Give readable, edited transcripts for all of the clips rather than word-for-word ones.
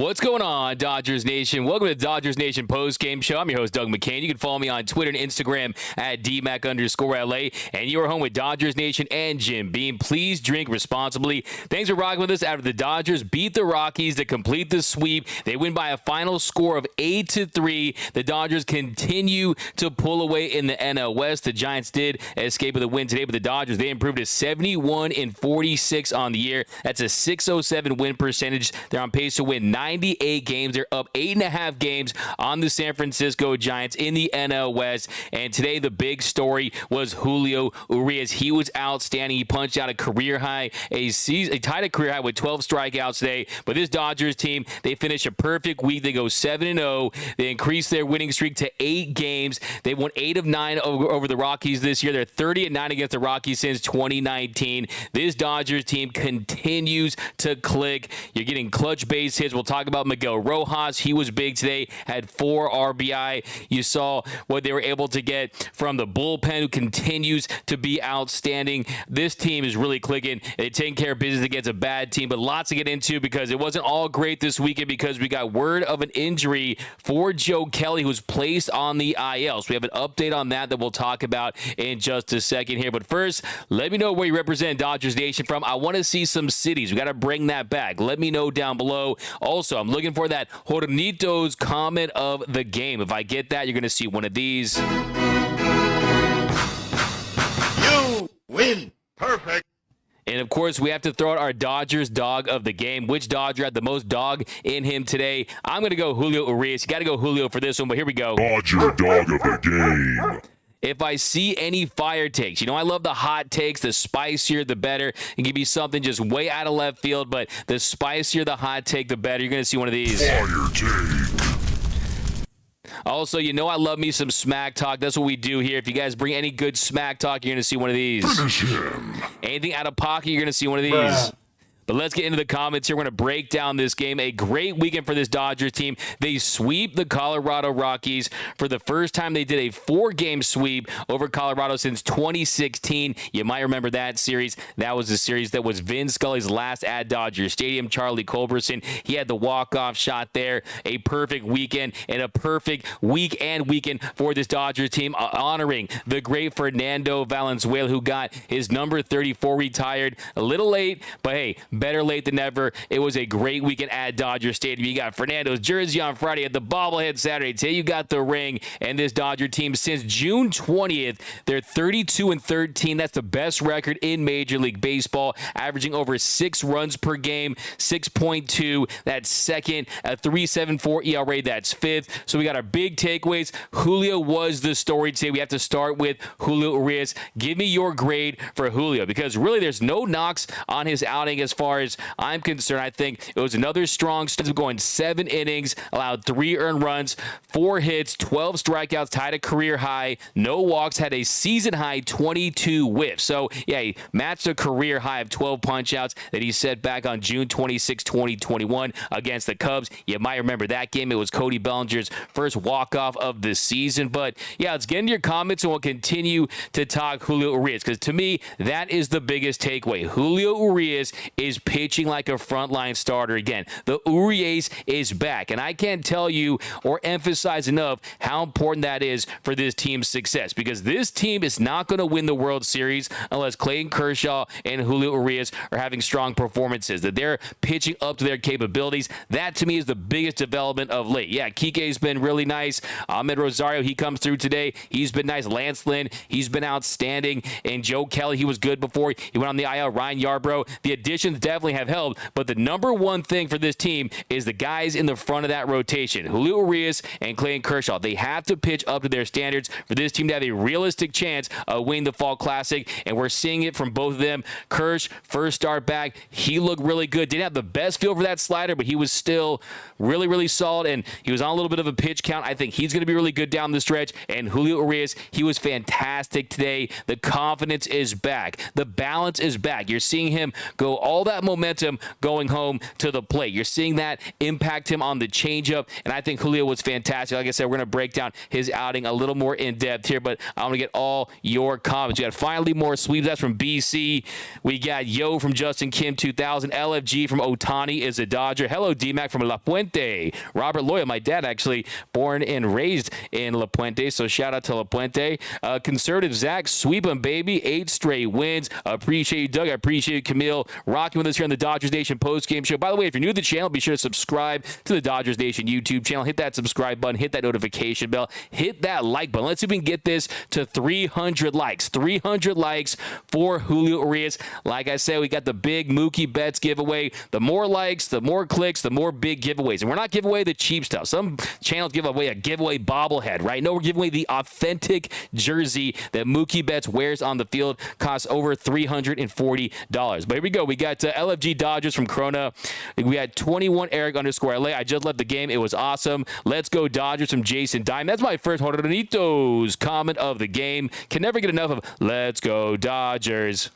What's going on, Dodgers Nation? Welcome to the Dodgers Nation postgame show. I'm your host, Doug McCain. You can follow me on Twitter and Instagram at DMAC_LA. And you are home with Dodgers Nation and Jim Beam. Please drink responsibly. Thanks for rocking with us after the Dodgers beat the Rockies to complete the sweep. They win by a final score of 8-3. The Dodgers continue to pull away in the NL West. The Giants did escape with a win today, but the Dodgers, they improved to 71-46 on the year. That's a .607 win percentage. They're on pace to win 98 games. They're up 8.5 games on the San Francisco Giants in the NL West. And today, the big story was Julio Urias. He was outstanding. He punched out a career high, he tied a career high with 12 strikeouts today. But this Dodgers team, they finish a perfect week. They go 7-0. They increase their winning streak to 8 games. They won 8 of 9 over the Rockies this year. They're 30-9 against the Rockies since 2019. This Dodgers team continues to click. You're getting clutch base hits. We'll talk about Miguel Rojas. He was big today, had 4 RBI. You saw what they were able to get from the bullpen, who continues to be outstanding. This team is really clicking. They're taking care of business against a bad team, but lots to get into because it wasn't all great this weekend because we got word of an injury for Joe Kelly, who's placed on the IL. So we have an update on that we'll talk about in just a second here. But first, let me know where you represent Dodgers Nation from. I want to see some cities. We got to bring that back. Let me know down below. Also, I'm looking for that Hornitos comment of the game. If I get that, you're going to see one of these. You win. Perfect. And, of course, we have to throw out our Dodgers dog of the game. Which Dodger had the most dog in him today? I'm going to go Julio Urias. You got to go Julio for this one, but here we go. Dodger dog of the game. If I see any fire takes, I love the hot takes. The spicier, the better. It can be something just way out of left field, but the spicier the hot take, the better. You're going to see one of these. Fire take. Also, I love me some smack talk. That's what we do here. If you guys bring any good smack talk, you're going to see one of these. Finish him. Anything out of pocket, you're going to see one of these. Bruh. But let's get into the comments here. We're going to break down this game. A great weekend for this Dodgers team. They sweep the Colorado Rockies. For the first time, they did a 4-game sweep over Colorado since 2016. You might remember that series. That was the series that was Vin Scully's last at Dodger Stadium. Charlie Culberson, he had the walk-off shot there. A perfect weekend and a perfect weekend for this Dodgers team, honoring the great Fernando Valenzuela, who got his number 34 retired. A little late, but hey, better late than never. It was a great weekend at Dodger Stadium. You got Fernando's jersey on Friday, at the bobblehead Saturday. Today you got the ring. And this Dodger team, since June 20th, they're 32-13. That's the best record in Major League Baseball, averaging over 6 runs per game, 6.2. That's second. A 3.74 ERA. That's fifth. So we got our big takeaways. Julio was the story today. We have to start with Julio Urias. Give me your grade for Julio, because really there's no knocks on his outing as far as I'm concerned. I think it was another strong start, going 7 innings, allowed 3 earned runs, 4 hits, 12 strikeouts, tied a career high, no walks, had a season high 22 whiffs. So yeah, he matched a career high of 12 punch-outs that he set back on June 26, 2021 against the Cubs. You might remember that game. It was Cody Bellinger's first walk-off of the season. But yeah, let's get into your comments and we'll continue to talk Julio Urias, because to me, that is the biggest takeaway. Julio Urias is pitching like a frontline starter again. The Urias is back, and I can't tell you or emphasize enough how important that is for this team's success, because this team is not going to win the World Series unless Clayton Kershaw and Julio Urias are having strong performances, that they're pitching up to their capabilities. That, to me, is the biggest development of late. Yeah, Kike's been really nice. Ahmed Rosario, he comes through today. He's been nice. Lance Lynn, he's been outstanding. And Joe Kelly, he was good before he went on the IL. Ryan Yarbrough, the additions definitely have helped, but the number one thing for this team is the guys in the front of that rotation, Julio Urias and Clayton Kershaw. They have to pitch up to their standards for this team to have a realistic chance of winning the Fall Classic, and we're seeing it from both of them. Kersh, first start back, he looked really good. Didn't have the best feel for that slider, but he was still really, really solid, and he was on a little bit of a pitch count. I think he's going to be really good down the stretch, and Julio Urias, he was fantastic today. The confidence is back. The balance is back. You're seeing him go all that momentum going home to the plate. You're seeing that impact him on the changeup, and I think Julio was fantastic. Like I said, we're going to break down his outing a little more in depth here, but I want to get all your comments. We got finally more sweeps. That's from BC. We got Yo from Justin Kim 2000. LFG from Otani is a Dodger. Hello, D-Mac from La Puente. Robert Loya, my dad, actually born and raised in La Puente, so shout out to La Puente. Conservative Zach, sweep him, baby. 8 straight wins. Appreciate you, Doug. I appreciate you, Camille, rocking with us here on the Dodgers Nation post-game show. By the way, if you're new to the channel, be sure to subscribe to the Dodgers Nation YouTube channel. Hit that subscribe button. Hit that notification bell. Hit that like button. Let's see if we can get this to 300 likes. 300 likes for Julio Urias. Like I said, we got the big Mookie Betts giveaway. The more likes, the more clicks, the more big giveaways. And we're not giving away the cheap stuff. Some channels give away a giveaway bobblehead, right? No, we're giving away the authentic jersey that Mookie Betts wears on the field. Costs over $340. But here we go. We got LFG Dodgers from Corona. We had 21 Eric _LA. I just left the game. It was awesome. Let's go Dodgers from Jason Dime. That's my first Joranitos comment of the game. Can never get enough of let's go Dodgers.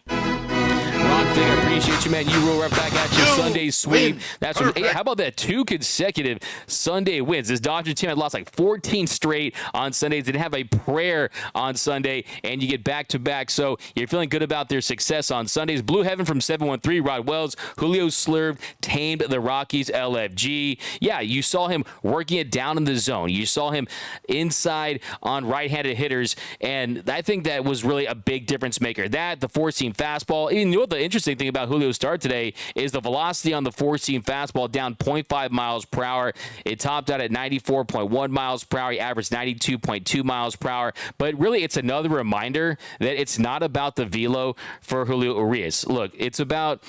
Ron Fig, I appreciate you, man. You roll right back at you. Sunday sweep. That's from, hey, how about that? 2 consecutive Sunday wins. This Dodger team had lost like 14 straight on Sundays. Didn't have a prayer on Sunday, and you get back-to-back. So you're feeling good about their success on Sundays. Blue Heaven from 713, Rod Wells. Julio Slurved tamed the Rockies, LFG. Yeah, you saw him working it down in the zone. You saw him inside on right-handed hitters, and I think that was really a big difference maker. That, the four-seam fastball. You know what the interesting thing about Julio's start today is the velocity on the four-seam fastball down 0.5 miles per hour. It topped out at 94.1 miles per hour. He averaged 92.2 miles per hour. But really, it's another reminder that it's not about the velo for Julio Urias. Look, it's about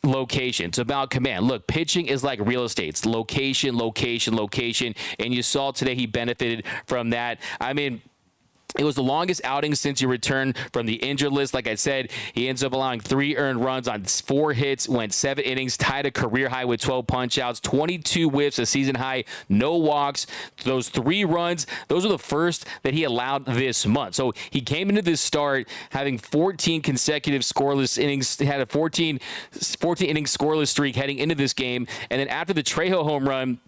location. It's about command. Look, pitching is like real estate. It's location, location, location. And you saw today he benefited from that. I mean, it was the longest outing since he returned from the injured list. Like I said, he ends up allowing 3 earned runs on 4 hits, went 7 innings, tied a career high with 12 punch-outs, 22 whiffs, a season high, no walks. Those 3 runs, those are the first that he allowed this month. So he came into this start having 14 consecutive scoreless innings, had a 14 inning scoreless streak heading into this game. And then after the Trejo home run,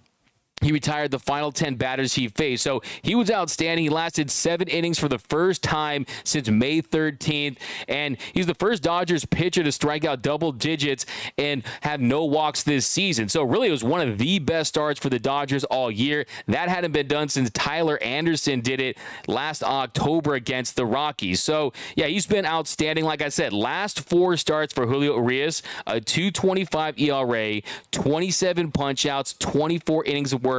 he retired the final 10 batters he faced. So he was outstanding. He lasted 7 innings for the first time since May 13th. And he's the first Dodgers pitcher to strike out double digits and have no walks this season. So really, it was one of the best starts for the Dodgers all year. That hadn't been done since Tyler Anderson did it last October against the Rockies. So, yeah, he's been outstanding. Like I said, last 4 starts for Julio Urias, a 2.25 ERA, 27 punch-outs, 24 innings of work.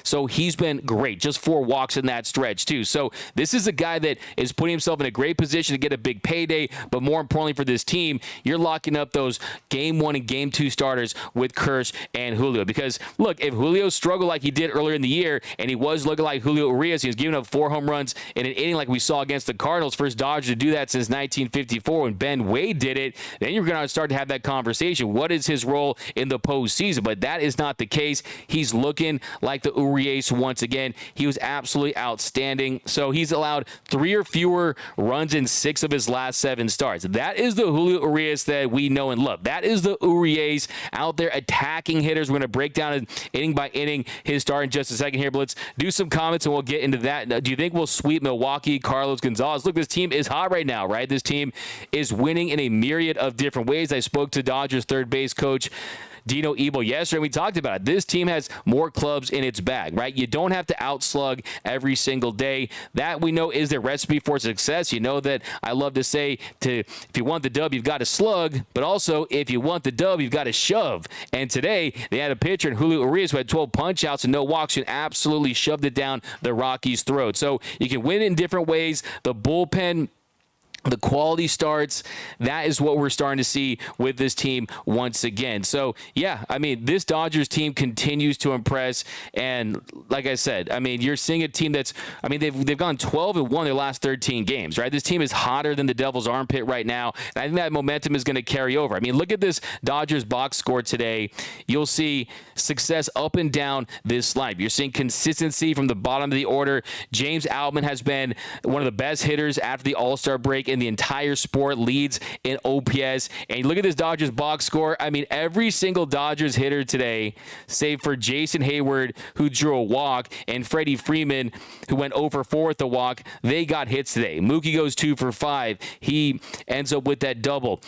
So he's been great. Just 4 walks in that stretch, too. So this is a guy that is putting himself in a great position to get a big payday. But more importantly for this team, you're locking up those Game 1 and Game 2 starters with Kersh and Julio. Because, look, if Julio struggled like he did earlier in the year, and he was looking like Julio Urias, he was giving up 4 home runs in an inning like we saw against the Cardinals, first Dodger to do that since 1954 when Ben Wade did it, then you're going to start to have that conversation. What is his role in the postseason? But that is not the case. He's looking like the Urias once again. He was absolutely outstanding. So he's allowed 3 or fewer runs in 6 of his last 7 starts. That is the Julio Urias that we know and love. That is the Urias out there attacking hitters. We're going to break down inning by inning his start in just a second here, but let's do some comments and we'll get into that. Do you think we'll sweep Milwaukee, Carlos Gonzalez? Look, this team is hot right now, right? This team is winning in a myriad of different ways. I spoke to Dodgers third base coach Dino Ebel yesterday, and we talked about it. This team has more clubs in its bag, right? You don't have to outslug every single day. That we know is their recipe for success. You know that I love to say, if you want the dub, you've got to slug, but also if you want the dub, you've got to shove. And today, they had a pitcher in Julio Urias who had 12 punch-outs and no walks and absolutely shoved it down the Rockies' throat. So you can win in different ways. The bullpen, the quality starts, that is what we're starting to see with this team once again. So, yeah, I mean, this Dodgers team continues to impress. And like I said, I mean, you're seeing a team that's, I mean, they've gone 12-1 their last 13 games, right? This team is hotter than the Devil's armpit right now. And I think that momentum is going to carry over. I mean, look at this Dodgers box score today. You'll see success up and down this lineup. You're seeing consistency from the bottom of the order. James Outman has been one of the best hitters after the All-Star break in the entire sport, leads in OPS. And you look at this Dodgers box score. I mean, every single Dodgers hitter today, save for Jason Hayward, who drew a walk, and Freddie Freeman, who went 0 for 4 with the walk, they got hits today. Mookie goes 2 for 5. He ends up with that double.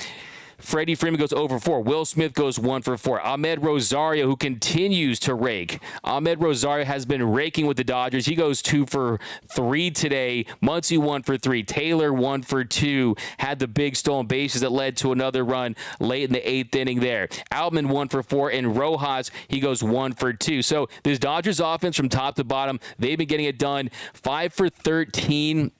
Freddie Freeman goes 0 for 4. Will Smith goes 1 for 4. Ahmed Rosario, who continues to rake. Ahmed Rosario has been raking with the Dodgers. He goes 2 for 3 today. Muncy 1 for 3. Taylor 1 for 2. Had the big stolen bases that led to another run late in the 8th inning there. Outman 1 for 4. And Rojas, he goes 1 for 2. So this Dodgers offense from top to bottom, they've been getting it done. 5 for 13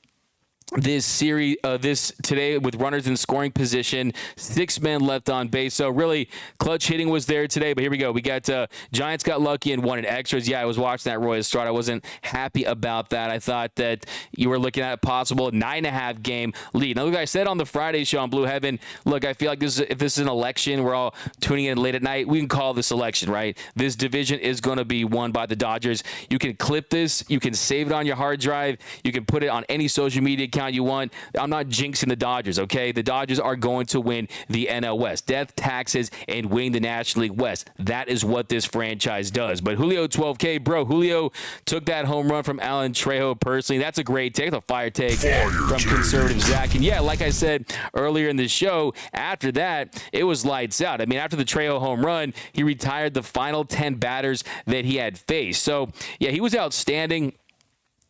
this series, this today with runners in scoring position, 6 men left on base. So really clutch hitting was there today, but here we go. We got Giants got lucky and won in extras. Yeah, I was watching that Roy Estrada. I wasn't happy about that. I thought that you were looking at a possible 9.5 game lead. Now, look, I said on the Friday show on Blue Heaven, look, I feel like if this is an election, we're all tuning in late at night, we can call this election, right? This division is going to be won by the Dodgers. You can clip this. You can save it on your hard drive. You can put it on any social media account you want. I'm not jinxing the Dodgers, okay? The Dodgers are going to win the NL West. Death, taxes, and win the National League West. That is what this franchise does. But Julio 12K, bro, Julio took that home run from Alan Trejo personally. That's a great take. That's a fire take from conservative Zach. And yeah, like I said earlier in the show, after that, it was lights out. I mean, after the Trejo home run, he retired the final 10 batters that he had faced. So, yeah, he was outstanding.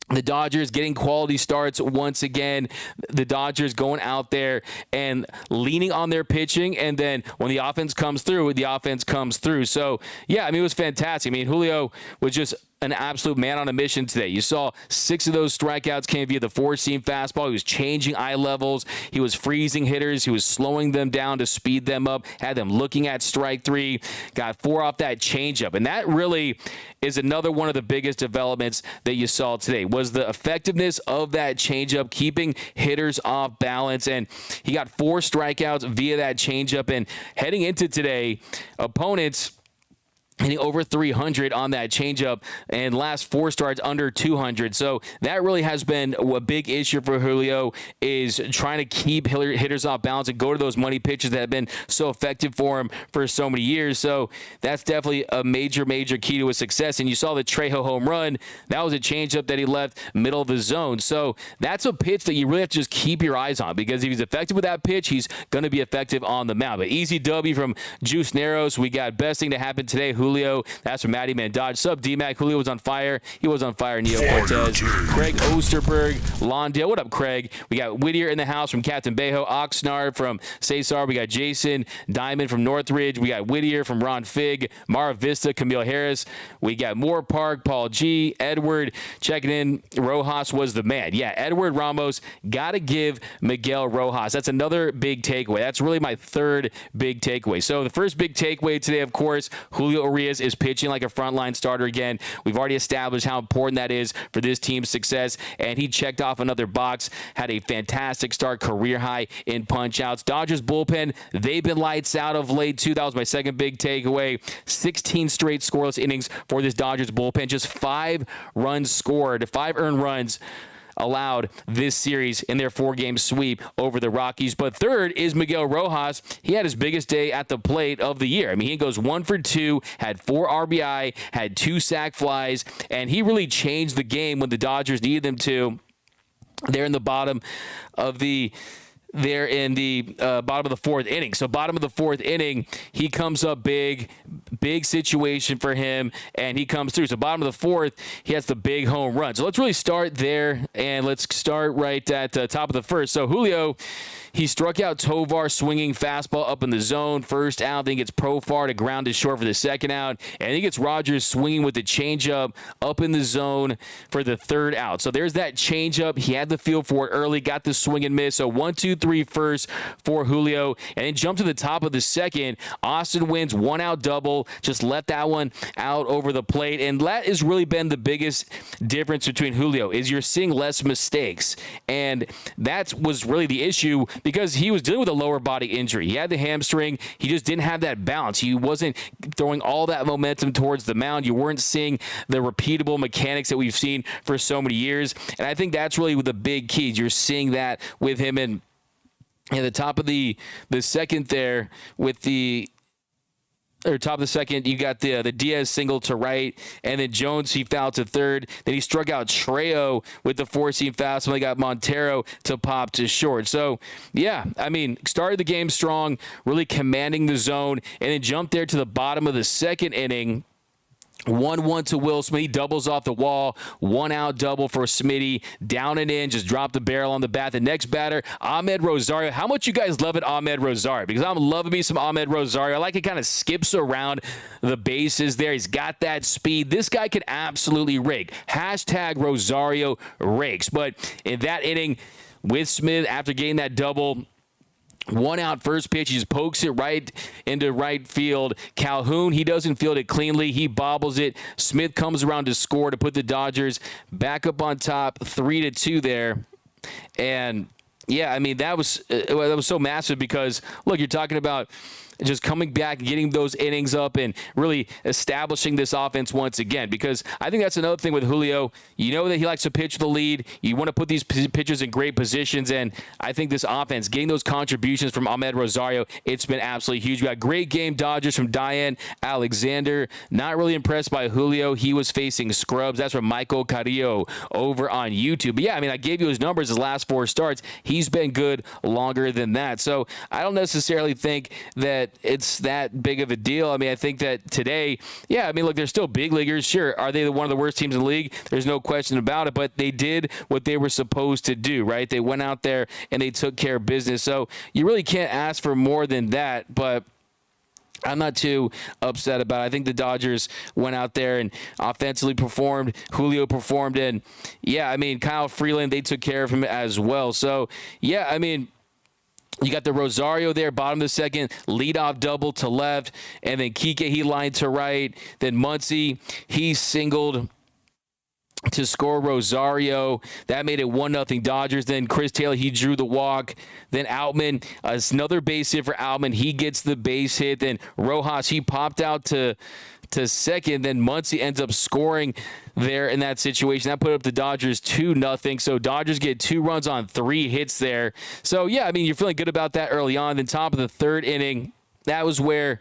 The Dodgers getting quality starts once again. The Dodgers going out there and leaning on their pitching, and then when the offense comes through, the offense comes through. So, yeah, I mean, it was fantastic. I mean, Julio was just an absolute man on a mission today. You saw 6 of those strikeouts came via the 4-seam fastball. He was changing eye levels. He was freezing hitters. He was slowing them down to speed them up, had them looking at strike 3, got 4 off that changeup. And that really is another one of the biggest developments that you saw today was the effectiveness of that changeup, keeping hitters off balance. And he got 4 strikeouts via that changeup. And heading into today, opponents hitting over 300 on that changeup, and last 4 starts under 200. So that really has been a big issue for Julio, is trying to keep hitters off balance and go to those money pitches that have been so effective for him for so many years. So that's definitely a major key to his success. And you saw the Trejo home run. That was a changeup that he left middle of the zone. So that's a pitch that you really have to just keep your eyes on, because if he's effective with that pitch, he's going to be effective on the mound. But easy W from Juice Narrows. We got best thing to happen today, Julio. That's from Matty Man Dodge. Sub D-Mac. Julio was on fire. He was on fire. Neo Cortez. Craig Osterberg. Lawndale. What up, Craig? We got Whittier in the house from Captain Bejo. Oxnard from Cesar. We got Jason Diamond from Northridge. We got Whittier from Ron Fig. Mara Vista. Camille Harris. We got Moore Park. Paul G. Edward checking in. Rojas was the man. Yeah, Edward Ramos. Got to give Miguel Rojas. That's another big takeaway. That's really my third big takeaway. So the first big takeaway today, of course, Julio Urias is pitching like a frontline starter again. We've already established how important that is for this team's success, and he checked off another box, had a fantastic start, career high in punch-outs. Dodgers bullpen, they've been lights out of late, too. That was my second big takeaway. 16 straight scoreless innings for this Dodgers bullpen. Just 5 runs scored, 5 earned runs allowed this series in their 4-game sweep over the Rockies. But third is Miguel Rojas. He had his biggest day at the plate of the year. I mean, he goes 1 for 2, had 4 RBI, had 2 sac flies, and he really changed the game when the Dodgers needed them to. They're in the bottom of the bottom of the 4th inning. So bottom of the 4th inning, he comes up big situation for him, and he comes through. So bottom of the 4th, he has the big home run. So let's really start there, and let's start right at the top of the 1st. So Julio, he struck out Tovar swinging fastball up in the zone. First out, then gets Profar to ground to short for the 2nd out, and he gets Rogers swinging with the changeup up in the zone for the 3rd out. So there's that changeup. He had the feel for it early, got the swing and miss. So 1, 2, 3 first for Julio, and then jump to the top of the 2nd. Austin wins 1-out double, just left that one out over the plate, and that has really been the biggest difference between Julio, is you're seeing less mistakes, and that was really the issue, because he was dealing with a lower body injury. He had the hamstring. He just didn't have that balance. He wasn't throwing all that momentum towards the mound. You weren't seeing the repeatable mechanics that we've seen for so many years, and I think that's really the big key. You're seeing that with him, and the top of the second there with the or top of the second, you got the Diaz single to right, and then Jones, he fouled to third. Then he struck out Trejo with the four-seam fastball. They got Montero to pop to short. So, yeah, I mean, started the game strong, really commanding the zone, and then jumped there to the bottom of the second inning. 1-1 to Will Smith. He doubles off the wall. 1 out double for Smitty. Down and in. Just dropped the barrel on the bat. The next batter, Ahmed Rosario. How much you guys love it, Ahmed Rosario? Because I'm loving me some Ahmed Rosario. I like it kind of skips around the bases there. He's got that speed. This guy can absolutely rake. Hashtag Rosario rakes. But in that inning with Smith, after getting that double, 1 out first pitch, he just pokes it right into right field. Calhoun, he doesn't field it cleanly. He bobbles it. Smith comes around to score to put the Dodgers back up on top, 3-2 there. And yeah, I mean, that was so massive because, look, you're talking about just coming back and getting those innings up and really establishing this offense once again. Because I think that's another thing with Julio. You know that he likes to pitch the lead. You want to put these pitchers in great positions. And I think this offense, getting those contributions from Ahmed Rosario, it's been absolutely huge. We got great game Dodgers from Diane Alexander. Not really impressed by Julio. He was facing scrubs. That's from Michael Carrillo over on YouTube. But yeah, I mean, I gave you his numbers his last 4 starts. He's been good longer than that. So I don't necessarily think that it's that big of a deal. I mean, I think that today, yeah, I mean, look, they're still big leaguers. Sure, are they one of the worst teams in the league? There's no question about it, but they did what they were supposed to do, right? They went out there and they took care of business. So you really can't ask for more than that, but I'm not too upset about it. I think the Dodgers went out there and offensively performed. Julio performed, and yeah, I mean, Kyle Freeland, they took care of him as well. So, yeah, I mean, you got the Rosario there, bottom of the second, leadoff double to left, and then Kike, he lined to right. Then Muncy, he singled to score Rosario. That made it 1-0 Dodgers. Then Chris Taylor, he drew the walk. Then Outman, another base hit for Outman. He gets the base hit. Then Rojas, he popped out to second. Then Muncy ends up scoring there in that situation. That put up the Dodgers 2-0. So Dodgers get 2 runs on 3 hits there. So, yeah, I mean, you're feeling good about that early on. Then top of the third inning, that was where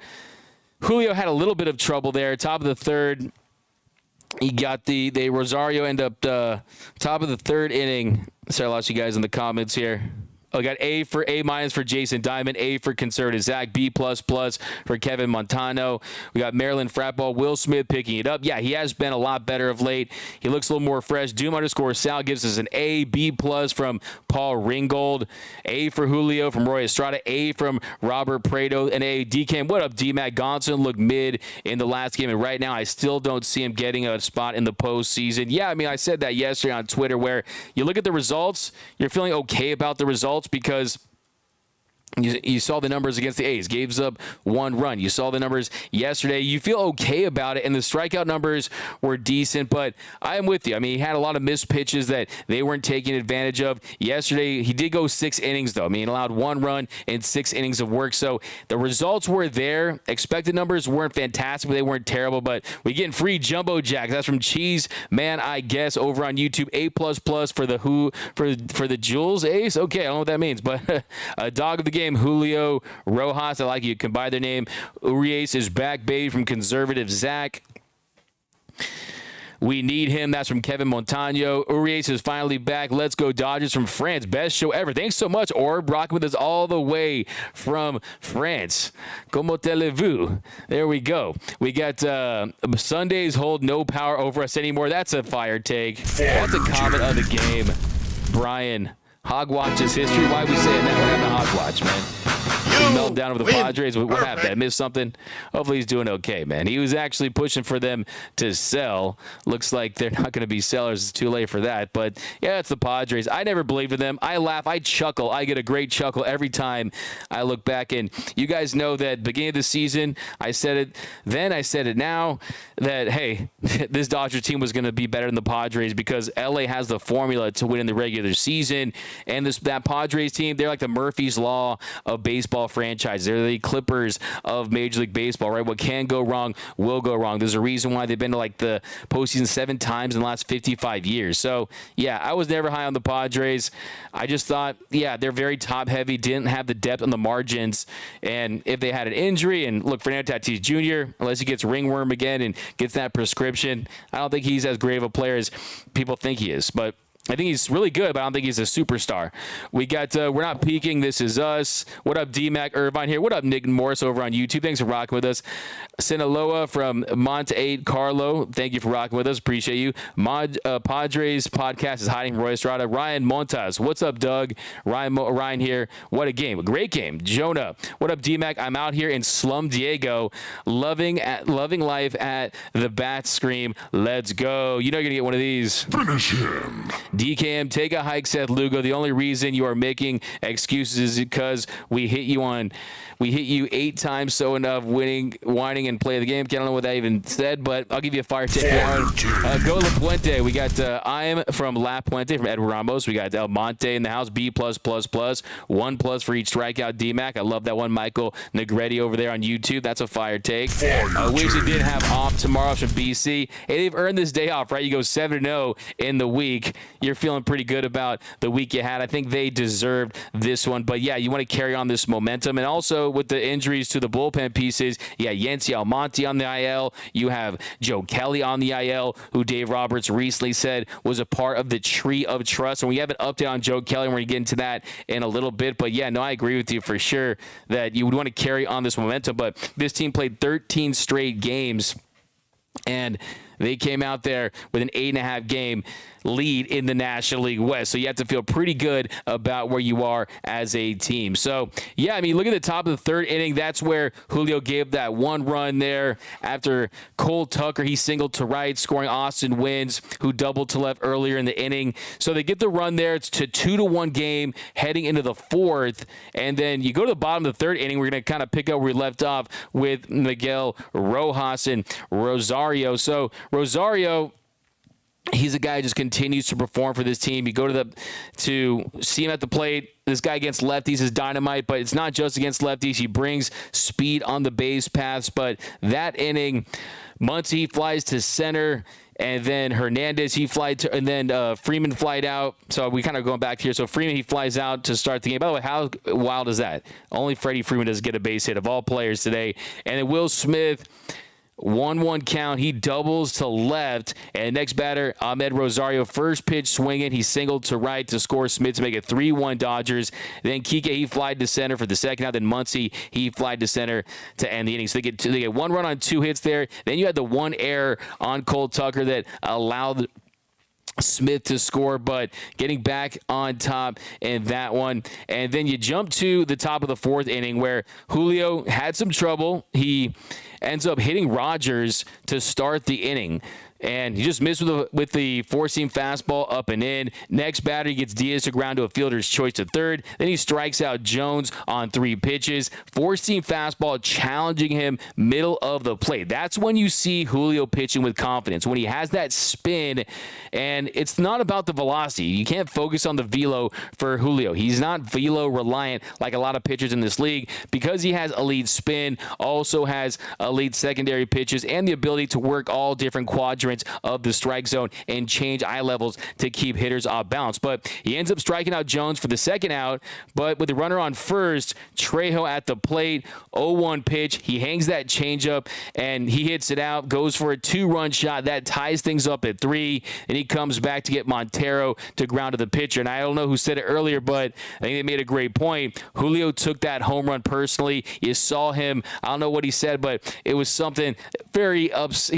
Julio had a little bit of trouble there. Top of the third, he got the Rosario end up top of the third inning. Sorry, I lost you guys in the comments here. I got A minus for Jason Diamond, A for conservative Zach, B++ for Kevin Montano. We got Maryland Fratball, Will Smith picking it up. Yeah, he has been a lot better of late. He looks a little more fresh. Doom_Sal gives us an A, B+ from Paul Ringgold, A for Julio from Roy Estrada, A from Robert Prado, and A. DK. What up, D-Mac? Gonson looked mid in the last game, and right now I still don't see him getting a spot in the postseason. Yeah, I mean, I said that yesterday on Twitter where you look at the results, you're feeling okay about the results, because you saw the numbers against the A's. Gives up 1 run. You saw the numbers yesterday. You feel okay about it, and the strikeout numbers were decent, but I am with you. I mean, he had a lot of missed pitches that they weren't taking advantage of. Yesterday, he did go 6 innings, though. I mean, he allowed 1 run in 6 innings of work, so the results were there. Expected numbers weren't fantastic, but they weren't terrible, but we getting free Jumbo Jack. That's from Cheese Man, I guess, over on YouTube. A++ for the Jules Ace. Okay, I don't know what that means, but a dog of the game. Julio Rojas, I like you combine their name. Urias is back, baby, from conservative Zach. We need him. That's from Kevin Montano. Urias is finally back. Let's go Dodgers from France. Best show ever. Thanks so much, Orb. Rocking with us all the way from France. Comment allez-vous? There we go. We got Sundays hold no power over us anymore. That's a fire take. That's a comment of the game. Brian. Hogwatch's history. Why are we saying that? What happened to Hogwatch, man? Meltdown over the Padres. What happened? Did I miss something? Hopefully he's doing okay, man. He was actually pushing for them to sell. Looks like they're not going to be sellers. It's too late for that. But, yeah, it's the Padres. I never believed in them. I laugh. I chuckle. I get a great chuckle every time I look back. And you guys know that beginning of the season, I said it then, I said it now, that, hey, this Dodgers team was going to be better than the Padres because L.A. has the formula to win in the regular season. And that Padres team, they're like the Murphy's Law of baseball baseball franchise. They're the Clippers of Major League Baseball, right? What can go wrong will go wrong. There's a reason why they've been to like the postseason 7 times in the last 55 years. So, yeah, I was never high on the Padres. I just thought, yeah, they're very top-heavy, didn't have the depth on the margins. And if they had an injury, and look, Fernando Tatis Jr., unless he gets ringworm again and gets that prescription, I don't think he's as great of a player as people think he is. But I think he's really good, but I don't think he's a superstar. We got We're Not Peaking, This Is Us. What up, D-Mac Irvine here? What up, Nick Morris over on YouTube? Thanks for rocking with us. Sinaloa from Monte 8 Carlo, thank you for rocking with us. Appreciate you. Padres podcast is hiding from Roy Estrada. Ryan Montas, what's up, Doug? Ryan here. What a game. A great game. Jonah, what up, D-Mac? I'm out here in Slum Diego, loving life at the Bat Scream. Let's go. You know you're going to get one of these. Finish him. DKM, take a hike, Seth Lugo. The only reason you are making excuses is because we hit you 8 times, so enough whining and play the game. Can't know what that even said, but I'll give you a fire tip. Go La Puente. We got I'm from La Puente from Edward Ramos. We got El Monte in the house. B+++. 1+ for each strikeout. DMAC. I love that one. Michael Negretti over there on YouTube. That's a fire take. I wish they did have off tomorrow from BC. Hey, they've earned this day off, right? You go 7-0 in the week. You're feeling pretty good about the week you had. I think they deserved this one. But, yeah, you want to carry on this momentum. And also with the injuries to the bullpen pieces, Yency Almonte on the IL. You have Joe Kelly on the IL, who Dave Roberts recently said was a part of the tree of trust. And we have an update on Joe Kelly. We're going to get into that in a little bit. But, yeah, no, I agree with you for sure that you would want to carry on this momentum. But this team played 13 straight games, and they came out there with an 8.5 game lead in the National League West. So you have to feel pretty good about where you are as a team. So, yeah, I mean, look at the top of the 3rd inning. That's where Julio gave that 1 run there after Cole Tucker. He singled to right, scoring Austin Wins, who doubled to left earlier in the inning. So they get the run there. It's to 2-1 game heading into the 4th. And then you go to the bottom of the 3rd inning. We're going to kind of pick up where we left off with Miguel Rojas and Rosario. So Rosario, he's a guy who just continues to perform for this team. You go to see him at the plate. This guy against lefties is dynamite, but it's not just against lefties. He brings speed on the base paths. But that inning, Muncy flies to center, and then Hernandez, and then Freeman flied out. So we kind of going back here. So Freeman, he flies out to start the game. By the way, how wild is that? Only Freddie Freeman does get a base hit of all players today. And then Will Smith, 1-1 count. He doubles to left. And next batter, Ahmed Rosario, first pitch swinging. He singled to right to score Smith to make it 3-1 Dodgers. Then Kike, he flied to center for the second out. Then Muncy, he flied to center to end the inning. So they get 1 run on 2 hits there. Then you had the 1 error on Cole Tucker that allowed Smith to score, but getting back on top in that one. And then you jump to the top of the 4th inning where Julio had some trouble. He ends up hitting Rogers to start the inning, and he just missed with the 4-seam fastball up and in. Next batter, he gets Diaz to ground to a fielder's choice to 3rd. Then he strikes out Jones on 3 pitches. 4-seam fastball challenging him middle of the plate. That's when you see Julio pitching with confidence, when he has that spin, and it's not about the velocity. You can't focus on the velo for Julio. He's not velo reliant like a lot of pitchers in this league, because he has elite spin, also has elite secondary pitches, and the ability to work all different quadrants of the strike zone and change eye levels to keep hitters off balance. But he ends up striking out Jones for the second out, but with the runner on first, Trejo at the plate, 0-1 pitch. He hangs that changeup and he hits it out, goes for a 2-run shot. That ties things up at 3, and he comes back to get Montero to ground to the pitcher. And I don't know who said it earlier, but I think they made a great point. Julio took that home run personally. You saw him, I don't know what he said, but it was something he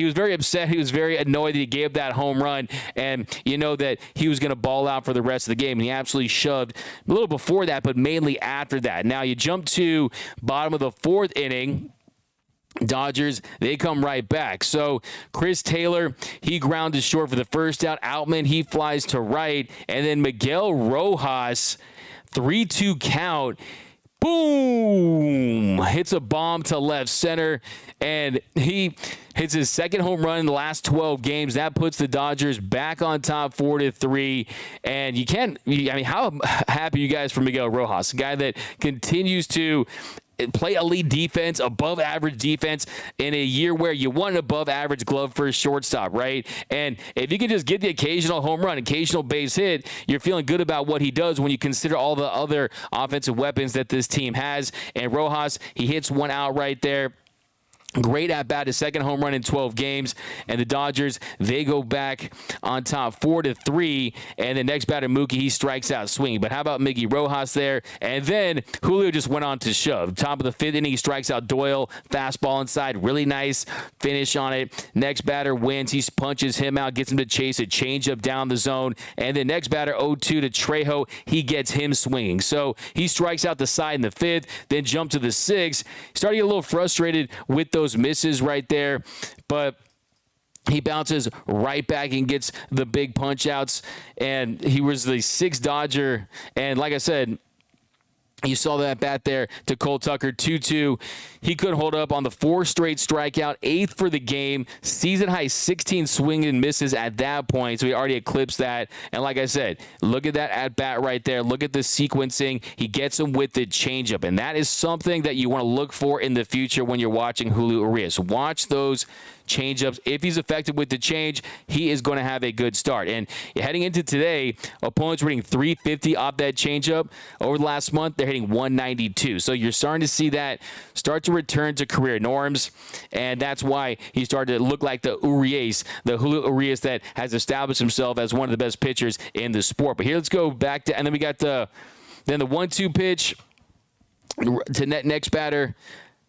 was very upset. He was very annoyed that he gave that home run, and you know that he was going to ball out for the rest of the game. And he absolutely shoved a little before that, but mainly after that. Now you jump to bottom of the 4th inning. Dodgers, they come right back. So Chris Taylor, he grounded short for the first out. Outman, he flies to right. And then Miguel Rojas, 3-2 count. boom, hits a bomb to left center, and he hits his second home run in the last 12 games. That puts the Dodgers back on top 4-3. And how happy are you guys for Miguel Rojas, a guy that continues to play elite defense, above average defense in a year where you want an above average glove for a shortstop, right? And if you can just get the occasional home run, occasional base hit, you're feeling good about what he does when you consider all the other offensive weapons that this team has. And Rojas, he hits one out right there. Great at bat, his second home run in 12 games, and the Dodgers, they go back on top 4-3. And the next batter, Mookie, he strikes out swinging. But how about Miggy Rojas there? And then Julio just went on to shove. Top of the fifth inning, he strikes out Doyle, fastball inside, really nice finish on it. Next batter wins, he punches him out, gets him to chase a changeup down the zone. And the next batter, 0-2 to Trejo, he gets him swinging. So he strikes out the side in the fifth, then jump to the sixth. Starting to get a little frustrated with those misses right there, but he bounces right back and gets the big punch outs, and he was the sixth Dodger. And like I said, you saw that bat there to Cole Tucker, 2-2. He couldn't hold up on the 4 straight strikeout, 8th for the game, season high 16 swing and misses at that point, so he already eclipsed that. And like I said, look at that at bat right there. Look at the sequencing. He gets him with the changeup, and that is something that you want to look for in the future when you're watching Julio Urias. Watch those changeups. If he's effective with the change, he is going to have a good start. And heading into today, opponents were hitting 350 off that changeup. Over the last month, they're hitting 192. So you're starting to see that start to return to career norms, and that's why he started to look like the Julio Urias that has established himself as one of the best pitchers in the sport. But here, let's go back to, and then we got the 1-2 pitch to next batter.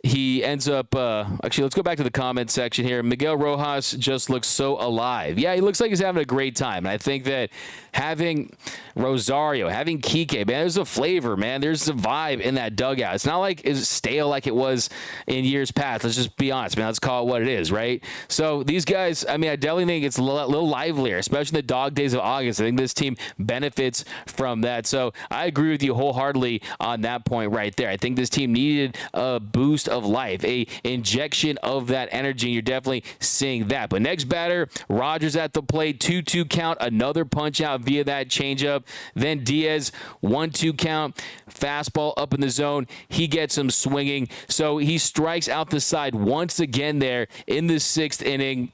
He ends up, actually, let's go back to the comment section here. Miguel Rojas just looks so alive. Yeah, he looks like he's having a great time. And I think that having Rosario, having Kike, man, there's a flavor, man. There's a vibe in that dugout. It's not like it's stale like it was in years past. Let's just be honest, man. Let's call it what it is, right? So these guys, I mean, I definitely think it's a little livelier, especially in the dog days of August. I think this team benefits from that. So I agree with you wholeheartedly on that point right there. I think this team needed a boost of life, a injection of that energy, and you're definitely seeing that. But next batter, Rogers at the plate, 2-2 count, another punch out via that changeup. Then Diaz, 1-2 count, fastball up in the zone. He gets him swinging, so he strikes out the side once again there in the 6th inning.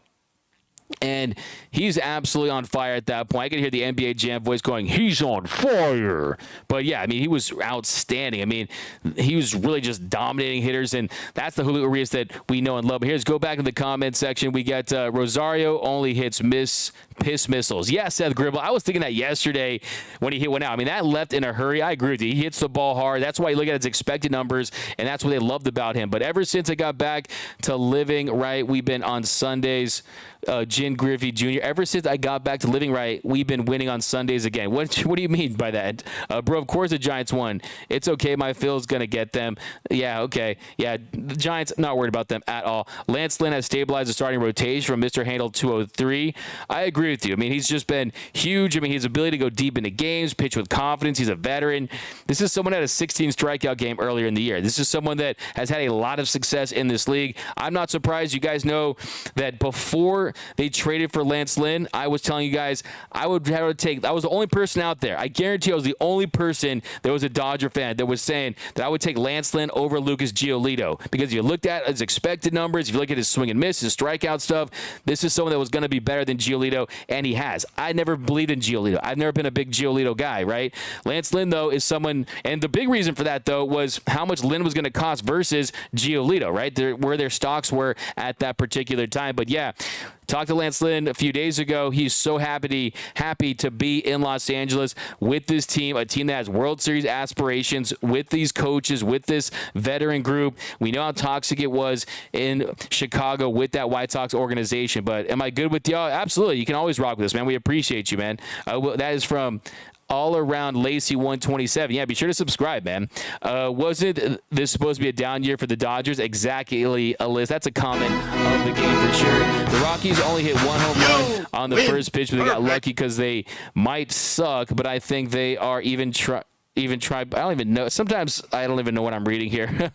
And he's absolutely on fire at that point. I could hear the NBA Jam voice going, he's on fire. But yeah, I mean, he was outstanding. I mean, he was really just dominating hitters, and that's the Julio Urias that we know and love. But here's go back in the comment section. We got Rosario only hits piss missiles. Yeah, Seth Gribble. I was thinking that yesterday when he hit one out. I mean, that left in a hurry. I agree with you. He hits the ball hard. That's why you look at his expected numbers, and that's what they loved about him. But ever since I got back to living right, we've been on Sundays. Jin Griffey Jr. Ever since I got back to living right, we've been winning on Sundays again. What do you mean by that? Bro, of course the Giants won. It's okay. My Phil's going to get them. Yeah, okay. Yeah, the Giants, not worried about them at all. Lance Lynn has stabilized the starting rotation from Mr. Handle 203. I agree with you. I mean, he's just been huge. I mean, his ability to go deep into games, pitch with confidence. He's a veteran. This is someone that had a 16 strikeout game earlier in the year. This is someone that has had a lot of success in this league. I'm not surprised. You guys know that before they traded for Lance Lynn, I was telling you guys I was the only person out there. I guarantee I was the only person that was a Dodger fan that was saying that I would take Lance Lynn over Lucas Giolito, because if you looked at his expected numbers, if you look at his swing and miss, his strikeout stuff, this is someone that was going to be better than Giolito, and he has. I never believed in Giolito. I've never been a big Giolito guy, right? Lance Lynn, though, is someone, and the big reason for that, though, was how much Lynn was going to cost versus Giolito, right? Where their stocks were at that particular time. But yeah, talked to Lance Lynn a few days ago. He's so happy to be in Los Angeles with this team, a team that has World Series aspirations, with these coaches, with this veteran group. We know how toxic it was in Chicago with that White Sox organization. But am I good with y'all? Absolutely. You can always rock with us, man. We appreciate you, man. That is from all around Lacey 127. Yeah, be sure to subscribe, man. Wasn't this supposed to be a down year for the Dodgers? Exactly, Alyssa. That's a comment of the game for sure. The Rockies only hit one home run on the first pitch, but they got lucky because they might suck, but I think they are even even try. I don't even know. Sometimes I don't even know what I'm reading here.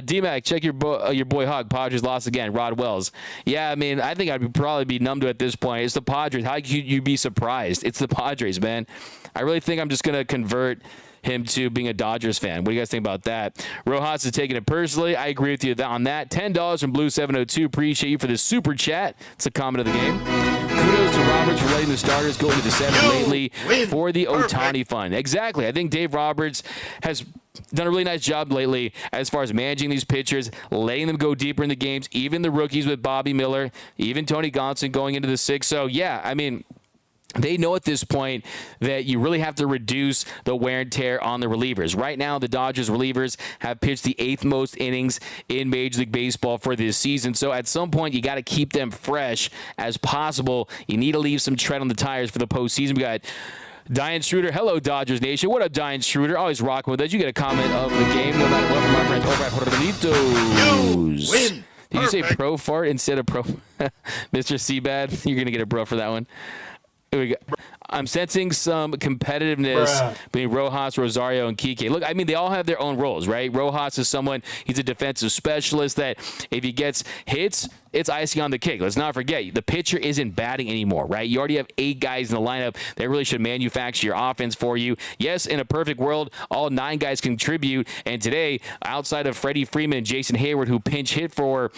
D-Mac, check your boy Hawk. Padres lost again. Rod Wells. Yeah, I mean, I think I'd probably be numb to it at this point. It's the Padres. How could you be surprised? It's the Padres, man. I really think I'm just going to convert him to being a Dodgers fan. What do you guys think about that? Rojas is taking it personally. I agree with you on that. $10 from Blue 702. Appreciate you for the super chat. It's a comment of the game. Kudos to Roberts for letting the starters go into the seventh lately for the Ohtani fund. Exactly. I think Dave Roberts has done a really nice job lately as far as managing these pitchers, letting them go deeper in the games, even the rookies with Bobby Miller, even Tony Gonsolin going into the sixth. So, yeah, I mean, they know at this point that you really have to reduce the wear and tear on the relievers. Right now, the Dodgers relievers have pitched the 8th most innings in Major League Baseball for this season. So at some point, you got to keep them fresh as possible. You need to leave some tread on the tires for the postseason. We got Diane Schroeder. Hello, Dodgers Nation. What up, Diane Schroeder? Always rocking with us. You get a comment of the game no matter what from our friends over at Jorditos. Win. Did you say pro fart instead of pro? Mr. Seabad, you're going to get a bro for that one. Here we go. I'm sensing some competitiveness between Rojas, Rosario, and Kike. Look, I mean, they all have their own roles, right? Rojas is someone, he's a defensive specialist that if he gets hits, it's icing on the cake. Let's not forget, the pitcher isn't batting anymore, right? You already have 8 guys in the lineup that really should manufacture your offense for you. Yes, in a perfect world, all 9 guys contribute. And today, outside of Freddie Freeman and Jason Hayward, who pinch hit for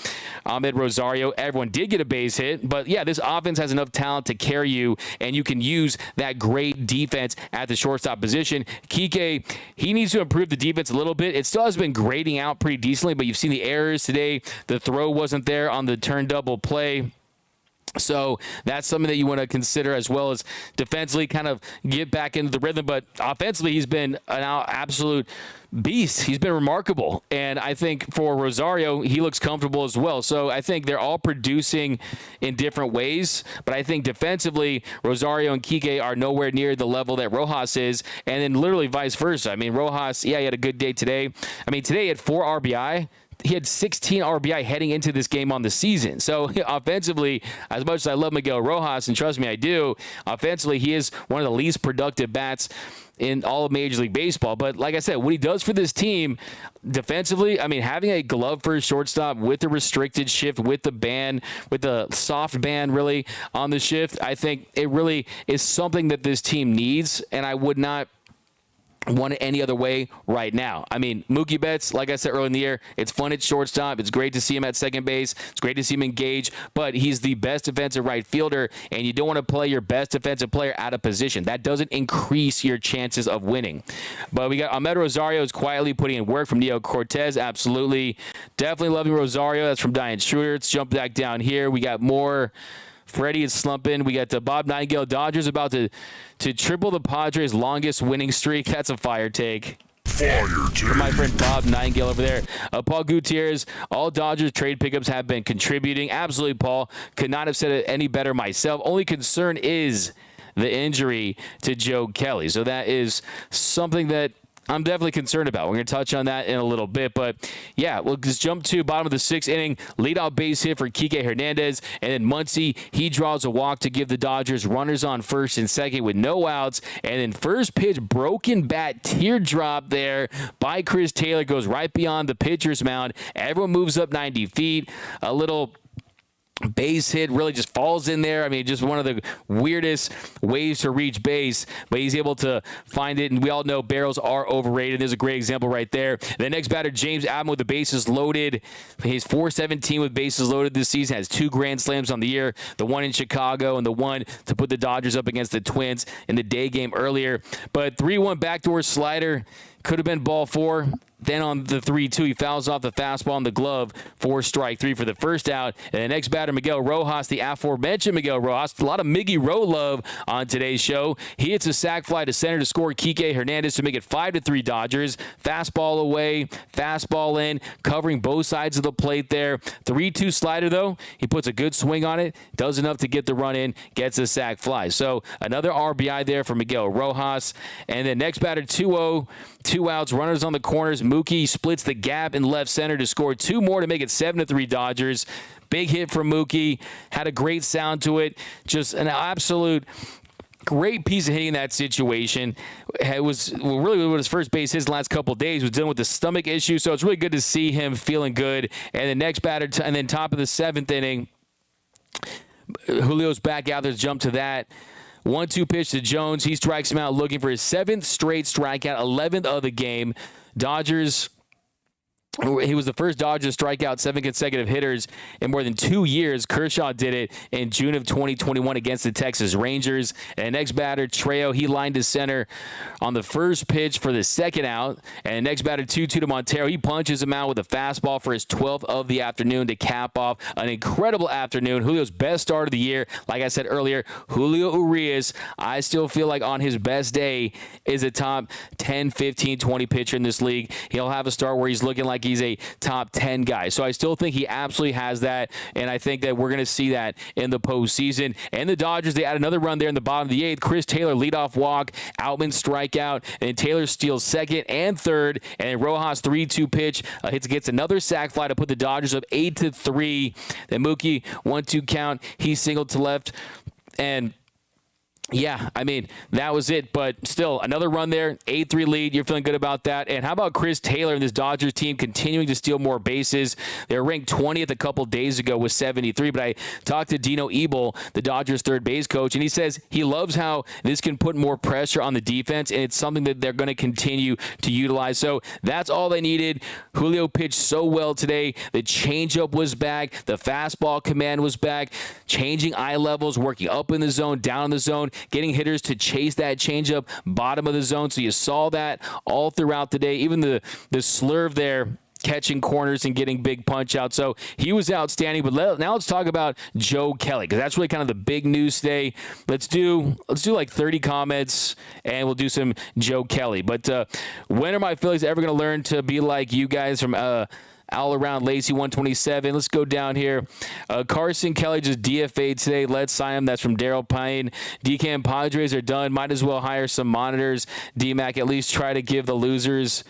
Ahmed Rosario, everyone did get a base hit. But yeah, this offense has enough talent to carry you, and you can use that great defense at the shortstop position. Kike, he needs to improve the defense a little bit. It still has been grading out pretty decently, but you've seen the errors today. The throw wasn't there on the turn double play. So that's something that you want to consider, as well as defensively kind of get back into the rhythm. But offensively, he's been an absolute beast. He's been remarkable. And I think for Rosario, he looks comfortable as well. So I think they're all producing in different ways. But I think defensively, Rosario and Kike are nowhere near the level that Rojas is. And then literally vice versa. I mean, Rojas, yeah, he had a good day today. I mean, today he had 4 RBI. He had 16 RBI heading into this game on the season. So offensively, as much as I love Miguel Rojas, and trust me, I do, offensively, he is one of the least productive bats in all of Major League Baseball. But like I said, what he does for this team defensively, I mean, having a glove for his shortstop with the restricted shift, with the band, with the soft band really on the shift, I think it really is something that this team needs, and I would not want it any other way right now. I mean, Mookie Betts, like I said earlier in the year, it's fun at shortstop. It's great to see him at second base. It's great to see him engage, but he's the best defensive right fielder, and you don't want to play your best defensive player out of position. That doesn't increase your chances of winning. But we got Ahmed Rosario is quietly putting in work from Neo Cortez. Absolutely. Definitely loving Rosario. That's from Diane Schroeder. Let's jump back down here. We got more. Freddie is slumping. We got the Bob Nightingale. Dodgers about to triple the Padres' longest winning streak. That's a fire take. Fire take. From my friend Bob Nightingale over there. Paul Gutierrez, all Dodgers trade pickups have been contributing. Absolutely, Paul. Could not have said it any better myself. Only concern is the injury to Joe Kelly. So that is something that I'm definitely concerned about. We're going to touch on that in a little bit. But, yeah, we'll just jump to bottom of the 6th inning. Leadoff base hit for Kike Hernandez. And then Muncy, he draws a walk to give the Dodgers runners on first and second with no outs. And then first pitch, broken bat, teardrop there by Chris Taylor. Goes right beyond the pitcher's mound. Everyone moves up 90 feet. A little base hit really just falls in there. I mean, just one of the weirdest ways to reach base, but he's able to find it. And we all know barrels are overrated. There's a great example right there. The next batter, James Abman, with the bases loaded. He's 417 with bases loaded this season. Has 2 grand slams on the year. The one in Chicago and the one to put the Dodgers up against the Twins in the day game earlier. But 3-1 backdoor slider. Could have been ball 4. Then on the 3-2, he fouls off the fastball in the glove for strike 3 for the first out. And the next batter, Miguel Rojas, the aforementioned Miguel Rojas. A lot of Miggy Rowe love on today's show. He hits a sac fly to center to score Kike Hernandez to make it 5-3 Dodgers. Fastball away, fastball in, covering both sides of the plate there. 3-2 slider, though. He puts a good swing on it, does enough to get the run in, gets a sac fly. So another RBI there for Miguel Rojas. And then next batter, 2-0. 2 outs, runners on the corners. Mookie splits the gap in left center to score 2 more to make it 7-3 Dodgers. Big hit from Mookie. Had a great sound to it. Just an absolute Great piece of hitting in that situation. It was really what his first base his last couple of days was dealing with the stomach issue, so it's really good to see him feeling good. And the next batter, and then top of the 7th inning, Julio's back out. There's jump to that. 1-2 pitch to Jones. He strikes him out looking for his 7th straight strikeout, 11th of the game. Dodgers. He was the first Dodger to strike out 7 consecutive hitters in more than 2 years. Kershaw did it in June of 2021 against the Texas Rangers. And next batter, Trejo, he lined to center on the first pitch for the second out. And next batter, 2-2 to Montero. He punches him out with a fastball for his 12th of the afternoon to cap off an incredible afternoon. Julio's best start of the year. Like I said earlier, Julio Urias, I still feel like on his best day, is a top 10, 15, 20 pitcher in this league. He'll have a start where he's looking like he's a top 10 guy. So I still think he absolutely has that, and I think that we're going to see that in the postseason. And the Dodgers, they add another run there in the bottom of the 8th. Chris Taylor, leadoff walk, Outman strikeout, and Taylor steals 2nd and 3rd, and Rojas 3-2 pitch gets another sac fly to put the Dodgers up 8-3. Then Mookie 1-2 count. He singled to left, and yeah, I mean, that was it. But still, another run there, 8-3 lead. You're feeling good about that. And how about Chris Taylor and this Dodgers team continuing to steal more bases? They were ranked 20th a couple days ago with 73. But I talked to Dino Ebel, the Dodgers third base coach, and he says he loves how this can put more pressure on the defense, and it's something that they're going to continue to utilize. So that's all they needed. Julio pitched so well today. The changeup was back. The fastball command was back. Changing eye levels, working up in the zone, down in the zone, getting hitters to chase that changeup bottom of the zone. So you saw that all throughout the day. Even the slurve there, catching corners and getting big punch out. So he was outstanding. But now let's talk about Joe Kelly, because that's really kind of the big news today. Let's do like 30 comments, and we'll do some Joe Kelly. But when are my Phillies ever going to learn to be like you guys from all around Lacey 127. Let's go down here. Carson Kelly just DFA'd today. Let's sign him. That's from Daryl Pine. DCAM Padres are done. Might as well hire some monitors. DMAC, at least try to give the losers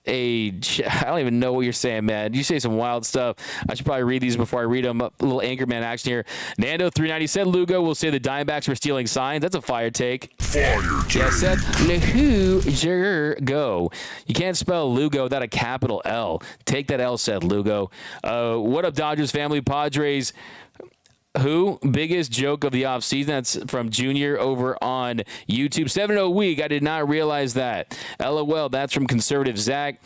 I don't even know what you're saying, man. You say some wild stuff. I should probably read these before I read them. A little Anchorman action here. Nando 390 said Lugo will say the Diamondbacks were stealing signs. That's a fire take. Fire take. Yeah, said Lugo. You can't spell Lugo without a capital L. Take that L, said Lugo. What up, Dodgers family? Padres. Who? Biggest joke of the offseason. That's from Junior over on YouTube. 7-0 week. I did not realize that. LOL. That's from Conservative Zach.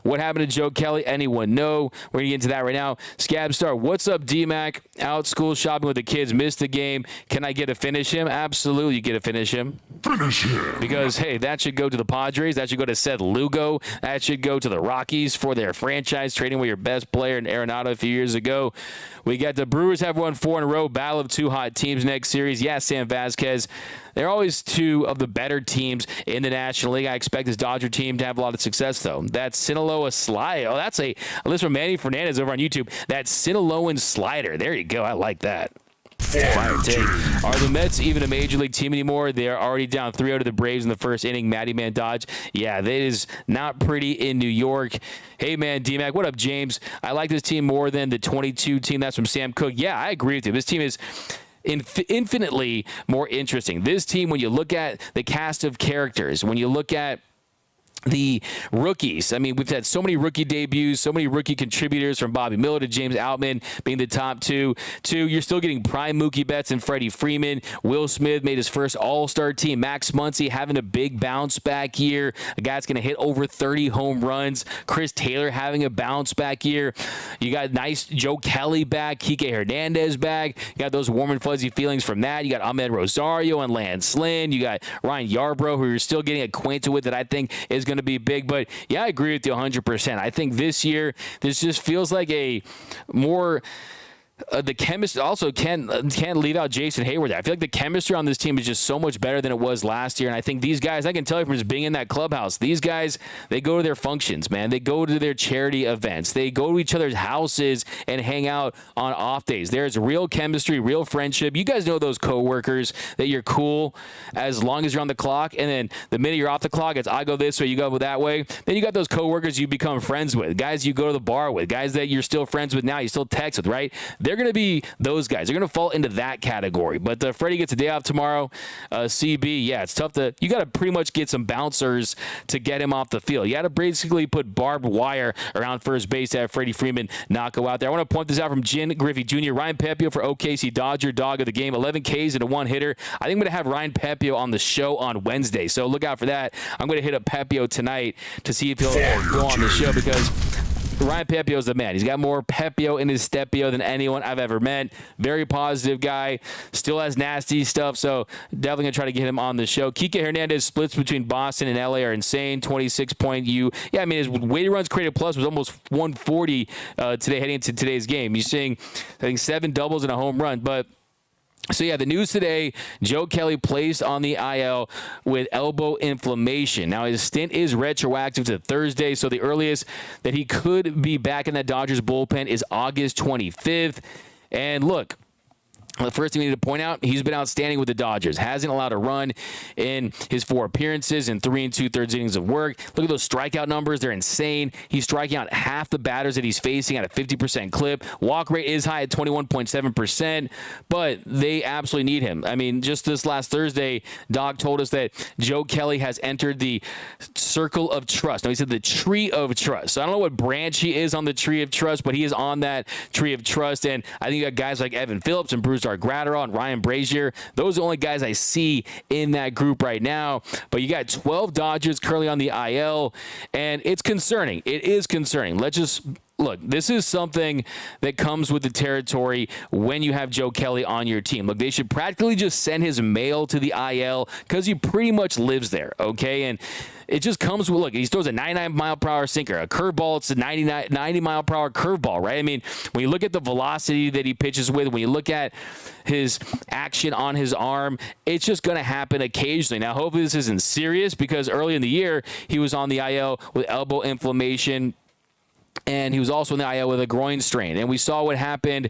What happened to Joe Kelly? Anyone know? We're going to get into that right now. Scab Star, what's up, DMAC? Out school shopping with the kids. Missed the game. Can I get to finish him? Absolutely, you get to finish him. Finish him. Because, hey, that should go to the Padres. That should go to Seth Lugo. That should go to the Rockies for their franchise, trading with your best player in Arenado a few years ago. We got the Brewers have won 4 in a row. Battle of two hot teams next series. Yeah, Sam Vasquez. They're always two of the better teams in the National League. I expect this Dodger team to have a lot of success, though. That's Sinaloa slider. Oh, that's a list from Manny Fernandez over on YouTube. That Sinaloan slider. There you go. I like that. Fire take. Are the Mets even a major league team anymore? They are already down 3-0 to the Braves in the first inning. Matty Man Dodge. Yeah, that is not pretty in New York. Hey, man, D-Mac. What up, James? I like this team more than the 22 team. That's from Sam Cook. Yeah, I agree with you. This team is infinitely more interesting. This team, when you look at the cast of characters, when you look at the rookies. I mean, we've had so many rookie debuts, so many rookie contributors from Bobby Miller to James Outman being the top two. You're still getting prime Mookie Betts and Freddie Freeman. Will Smith made his first all-star team. Max Muncy having a big bounce-back year. A guy that's going to hit over 30 home runs. Chris Taylor having a bounce-back year. You got nice Joe Kelly back. Kike Hernandez back. You got those warm and fuzzy feelings from that. You got Ahmed Rosario and Lance Lynn. You got Ryan Yarbrough, who you're still getting acquainted with, that I think is going to be big. But yeah, I agree with you 100%. I think this year, this just feels like a more the chemistry. Also can't leave out Jason Hayward. I feel like the chemistry on this team is just so much better than it was last year. And I think these guys, I can tell you from just being in that clubhouse, these guys, they go to their functions, man. They go to their charity events. They go to each other's houses and hang out on off days. There's real chemistry, real friendship. You guys know those coworkers that you're cool as long as you're on the clock. And then the minute you're off the clock, it's I go this way, you go that way. Then you got those coworkers you become friends with, guys you go to the bar with, guys that you're still friends with now, you still text with, right? they're going to be those guys. They're going to fall into that category. But Freddie gets a day off tomorrow. CB, yeah, it's tough you got to pretty much get some bouncers to get him off the field. You got to basically put barbed wire around first base to have Freddie Freeman not go out there. I want to point this out from Jen Griffey Jr. Ryan Pepio for OKC Dodger dog of the game, 11 Ks and a one-hitter. I think I'm going to have Ryan Pepio on the show on Wednesday, so look out for that. I'm going to hit up Pepio tonight to see if he'll go on the show, because Ryan Pepio is the man. He's got more Pepio in his stepio than anyone I've ever met. Very positive guy. Still has nasty stuff, so definitely going to try to get him on the show. Kike Hernandez splits between Boston and LA are insane. 26-point U. Yeah, I mean, his weighted runs created plus was almost 140 today heading into today's game. He's seeing, I think, 7 doubles and a home run, but so, yeah, the news today, Joe Kelly placed on the IL with elbow inflammation. Now, his stint is retroactive to Thursday, so the earliest that he could be back in that Dodgers bullpen is August 25th. And look, the first thing we need to point out, he's been outstanding with the Dodgers. Hasn't allowed a run in his 4 appearances and 3 2/3 innings of work. Look at those strikeout numbers. They're insane. He's striking out half the batters that he's facing at a 50% clip. Walk rate is high at 21.7%, but they absolutely need him. I mean, just this last Thursday, Doc told us that Joe Kelly has entered the circle of trust. Now, he said the tree of trust. So I don't know what branch he is on the tree of trust, but he is on that tree of trust. And I think you got guys like Evan Phillips and Bruce Gratterall and Ryan Brazier. Those are the only guys I see in that group right now. But you got 12 Dodgers currently on the IL, and it's concerning. It is concerning. Let's just look, this is something that comes with the territory when you have Joe Kelly on your team. Look, they should practically just send his mail to the IL because he pretty much lives there, okay? And it just comes with, look, he throws a 99-mile-per-hour sinker, a curveball, it's a 90-mile-per-hour curveball, right? I mean, when you look at the velocity that he pitches with, when you look at his action on his arm, it's just going to happen occasionally. Now, hopefully this isn't serious, because early in the year, he was on the IL with elbow inflammation, and he was also in the IL with a groin strain. And we saw what happened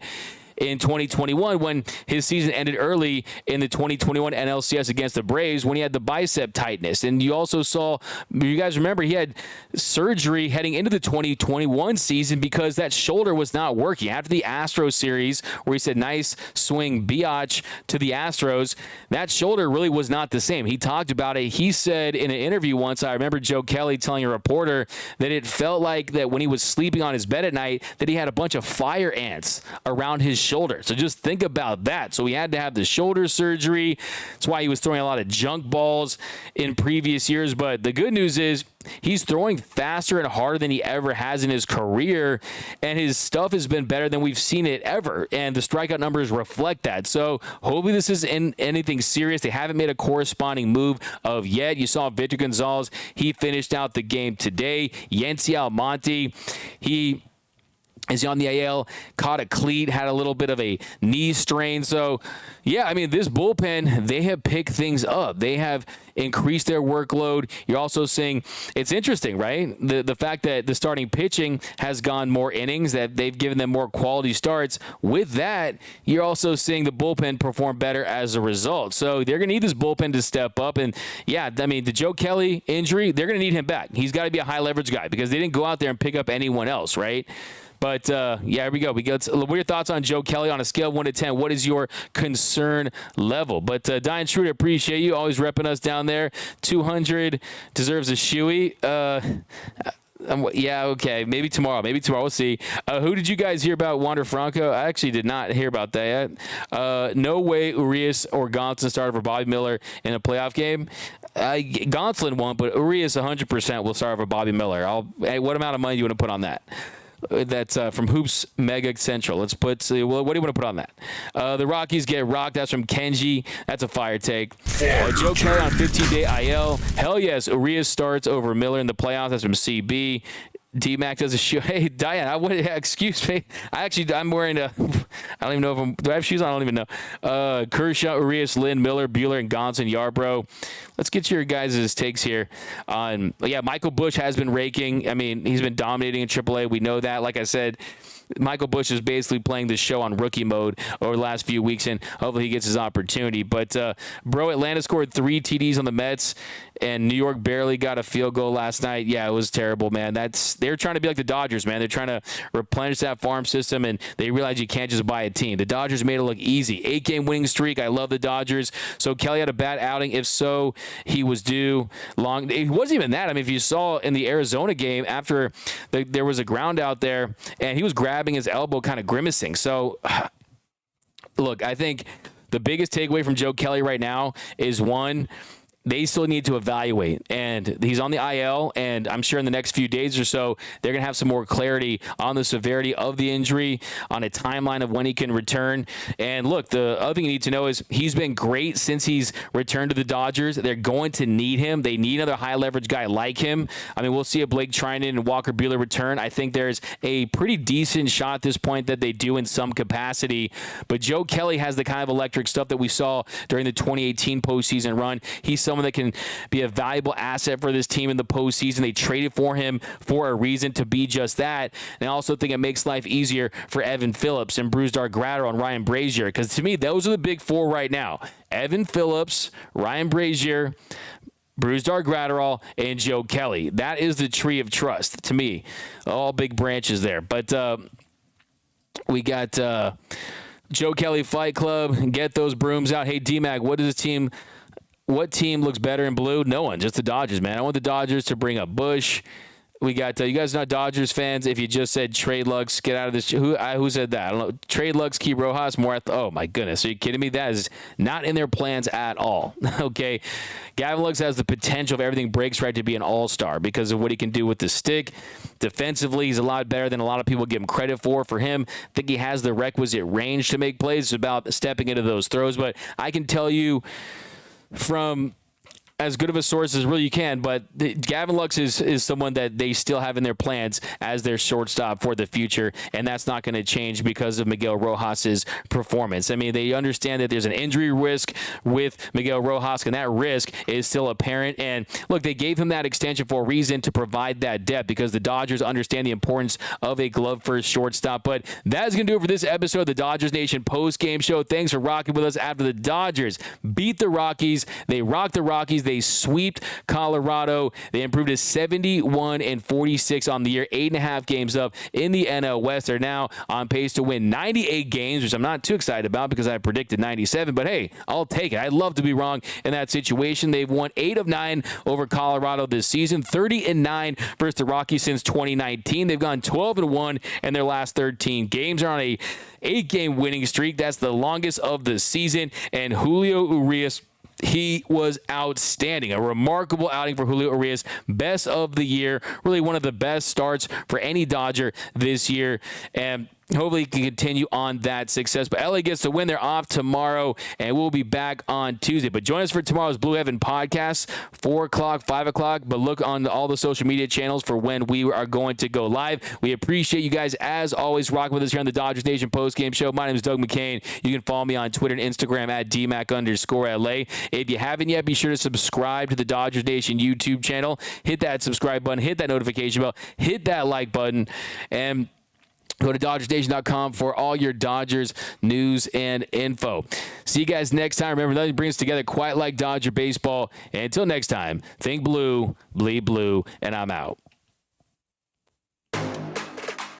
in 2021 when his season ended early in the 2021 NLCS against the Braves when he had the bicep tightness. And you also saw, you guys remember, he had surgery heading into the 2021 season because that shoulder was not working. After the Astros series where he said nice swing biatch to the Astros, that shoulder really was not the same. He talked about it. He said in an interview once, I remember Joe Kelly telling a reporter that it felt like that when he was sleeping on his bed at night that he had a bunch of fire ants around his shoulder. So just think about that. So he had to have the shoulder surgery. That's why he was throwing a lot of junk balls in previous years. But the good news is he's throwing faster and harder than he ever has in his career, and his stuff has been better than we've seen it ever, and the strikeout numbers reflect that. So hopefully this isn't anything serious. They haven't made a corresponding move of yet. You saw Victor Gonzalez. He finished out the game today. Yency Almonte, he is on the AL, caught a cleat, had a little bit of a knee strain. So, yeah, I mean, this bullpen, they have picked things up. They have increased their workload. You're also seeing, it's interesting, right? The fact that the starting pitching has gone more innings, that they've given them more quality starts. With that, you're also seeing the bullpen perform better as a result. So they're going to need this bullpen to step up. And, yeah, I mean, the Joe Kelly injury, they're going to need him back. He's got to be a high-leverage guy because they didn't go out there and pick up anyone else, right? But, yeah, here we go. What are your thoughts on Joe Kelly on a scale of 1 to 10? What is your concern level? But, Diane Schroeder, appreciate you always repping us down there. 200 deserves a shoey. Yeah, okay. Maybe tomorrow. We'll see. Who did you guys hear about Wander Franco? I actually did not hear about that yet. No way Urias or Gonsolin started for Bobby Miller in a playoff game. Gonsolin won't, but Urias 100% will start for Bobby Miller. Hey, what amount of money do you want to put on that? That's from Hoops Mega Central. Let's put, what do you want to put on that? The Rockies get rocked. That's from Kenji. That's a fire take. Joe Kelly on 15-day IL. Hell yes, Urias starts over Miller in the playoffs. That's from CB. D-Mac does a shoe. Hey, Diane, excuse me. I'm wearing I don't even know do I have shoes on? I don't even know. Kershaw, Urias, Lynn, Miller, Buehler, and Gonson, Yarbrough. Let's get your guys' takes here on, Michael Busch has been raking. I mean, he's been dominating in AAA. We know that. Like I said, Michael Busch is basically playing the show on rookie mode over the last few weeks, and hopefully he gets his opportunity. But, bro, Atlanta scored 3 TDs on the Mets, and New York barely got a field goal last night. Yeah, it was terrible, man. They're trying to be like the Dodgers, man. They're trying to replenish that farm system, and they realize you can't just buy a team. The Dodgers made it look easy. 8-game winning streak. I love the Dodgers. So Kelly had a bad outing. If so, he was due. It wasn't even that. I mean, if you saw in the Arizona game, after there was a ground out there, and he was grabbing his elbow, kind of grimacing. So, look, I think the biggest takeaway from Joe Kelly right now is, one, they still need to evaluate, and he's on the IL, and I'm sure in the next few days or so, they're going to have some more clarity on the severity of the injury, on a timeline of when he can return. And look, the other thing you need to know is he's been great since he's returned to the Dodgers. They're going to need him. They need another high-leverage guy like him. I mean, we'll see a Blake Trinan and Walker Buehler return. I think there's a pretty decent shot at this point that they do in some capacity, but Joe Kelly has the kind of electric stuff that we saw during the 2018 postseason run. He's someone that can be a valuable asset for this team in the postseason. They traded for him for a reason, to be just that. And I also think it makes life easier for Evan Phillips and Brusdar Graterol and Ryan Brazier, because to me, those are the big four right now. Evan Phillips, Ryan Brazier, Brusdar Graterol, and Joe Kelly. That is the tree of trust to me. All big branches there. But we got Joe Kelly Fight Club. Get those brooms out. Hey, D-Mac, what team looks better in blue? No one, just the Dodgers, man. I want the Dodgers to bring up Bush. We got you guys not Dodgers fans. If you just said trade Lux, get out of this. Who said that? I don't know. Trade Lux, keep Rojas more. Oh my goodness, are you kidding me? That is not in their plans at all. Okay, Gavin Lux has the potential, if everything breaks right, to be an all-star because of what he can do with the stick. Defensively, he's a lot better than a lot of people give him credit for. For him, I think he has the requisite range to make plays. It's about stepping into those throws. But I can tell you, from as good of a source as really you can, but Gavin Lux is someone that they still have in their plans as their shortstop for the future, and that's not going to change because of Miguel Rojas's performance. I mean, they understand that there's an injury risk with Miguel Rojas, and that risk is still apparent. And look, they gave him that extension for a reason, to provide that depth, because the Dodgers understand the importance of a glove-first shortstop. But that is going to do it for this episode of the Dodgers Nation post-game show. Thanks for rocking with us after the Dodgers beat the Rockies. They rocked the Rockies. They sweeped Colorado. They improved to 71-46 on the year, 8.5 games up in the NL West. They're now on pace to win 98 games, which I'm not too excited about because I predicted 97, but hey, I'll take it. I'd love to be wrong in that situation. They've won 8 of 9 over Colorado this season, 30-9 versus the Rockies since 2019. They've gone 12-1 in their last 13 games. They're on a 8-game winning streak. That's the longest of the season. And Julio Urias, he was outstanding. A remarkable outing for Julio Urias. Best of the year. Really one of the best starts for any Dodger this year. And hopefully he can continue on that success. But LA gets to win. They're off tomorrow, and we'll be back on Tuesday. But join us for tomorrow's Blue Heaven podcast, 4 o'clock, 5 o'clock. But look on all the social media channels for when we are going to go live. We appreciate you guys, as always, rocking with us here on the Dodgers Nation postgame show. My name is Doug McCain. You can follow me on Twitter and Instagram at DMAC_LA. If you haven't yet, be sure to subscribe to the Dodgers Nation YouTube channel. Hit that subscribe button. Hit that notification bell. Hit that like button. And go to DodgersNation.com for all your Dodgers news and info. See you guys next time. Remember, nothing brings us together quite like Dodger baseball. And until next time, think blue, bleed blue, and I'm out.